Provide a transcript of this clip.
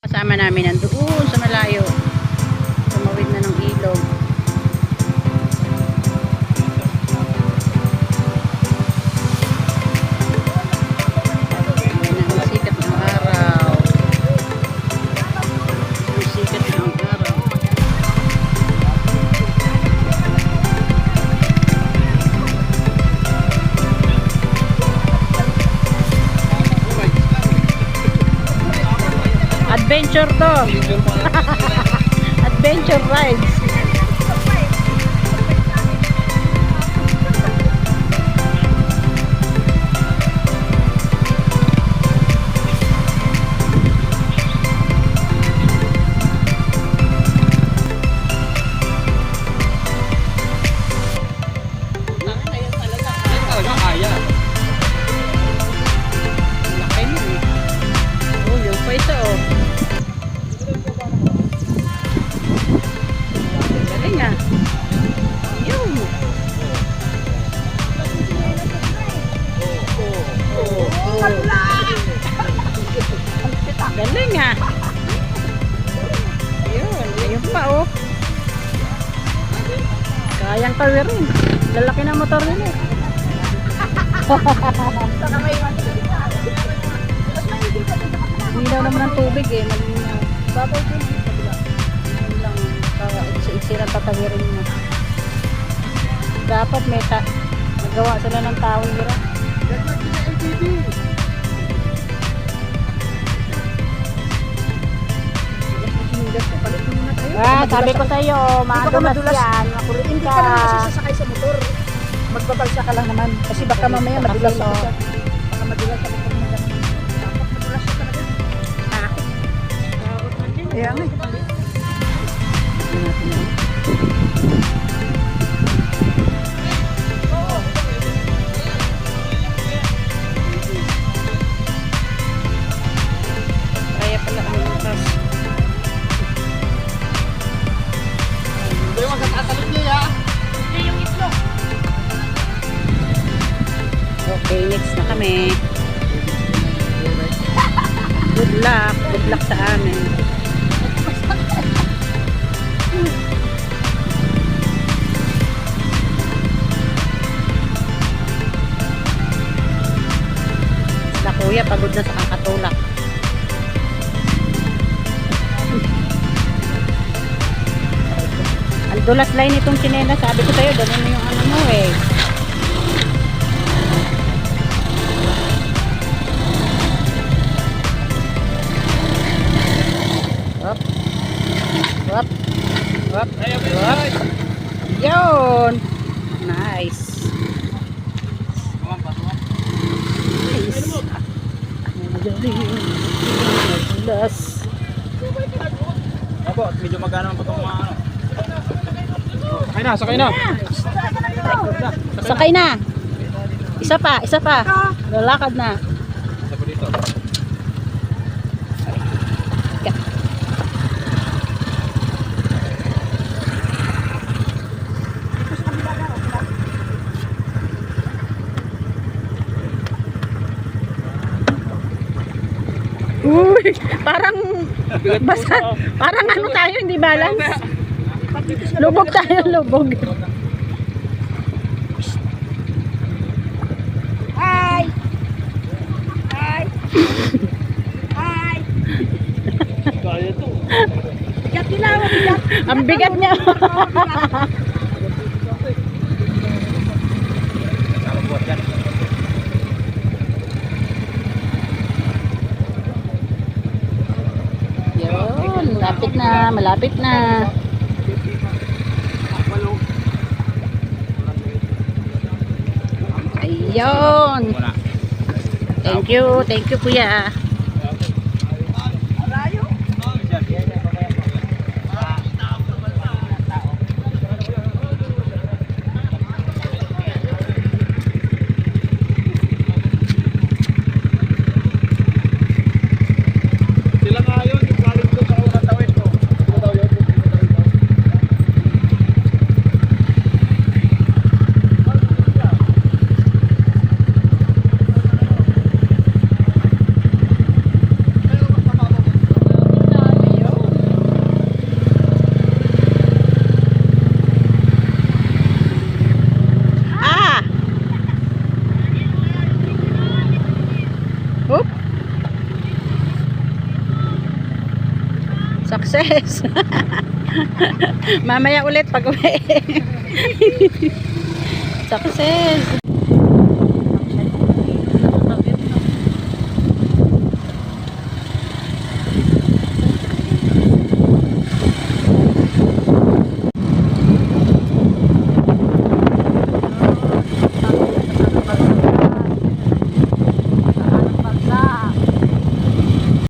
Kasama namin nandoon sa malayo. Tumawid na ng ilog. Ayan ang sikat ng araw. Ang sikat ng araw. Adventure to. Adventure rides. Talaga kaya. Laki mo eh. Oh, yung pa isa oh. Galing ah. Yun. Galing ah. Yun. Ayun pa oh. Kayang tawirin. Lalaki ng motor nila eh. Hindi daw naman ang tubig eh. Babaw din. Hindi lang. Isa-isirang tatawirin mo. Dapat may nagawa sila ng tawiran. Ah, sabi ko sa'yo, madulas yan. Hindi ka naman kasi sasakay sa motor. Magbabalsa ka lang naman. Kasi baka mamaya madulas ako siya. Baka madulas ako sa mga dapat madulas siya talaga. Kaya nga. Kaya pala ang lutas. Hindi mo katatalon niya ya. Okay, next na kami. Good luck. Good luck sa amin. Sa kuya, pagod na sa kakatulak. Ang dulas line itong sinela. Sabi ko sa'yo, dali mo yung ano mo eh. Up. Up. Up. Up. Yun. Nice. Nice. Dulas. Opo, medyo magana pa itong mga ano. Sakay na, sakay na. Sakay na. Isa pa, isa pa. Lalakad na. Isa po dito. Uy, parang basta, parang ano tayo, hindi balance. Lubog tayo, lubog. Hi! Hi! Hi! Kaya to. Bigat nila, bigat. Ang bigat niya. Nakabuhat yan. Yun, malapit na, malapit na. Ayun. Thank you kuya. Sila nga yun, yung galing ko sa unang tawid ko. Sila daw yun. Success. Mamaya ulit pag uwi. Success.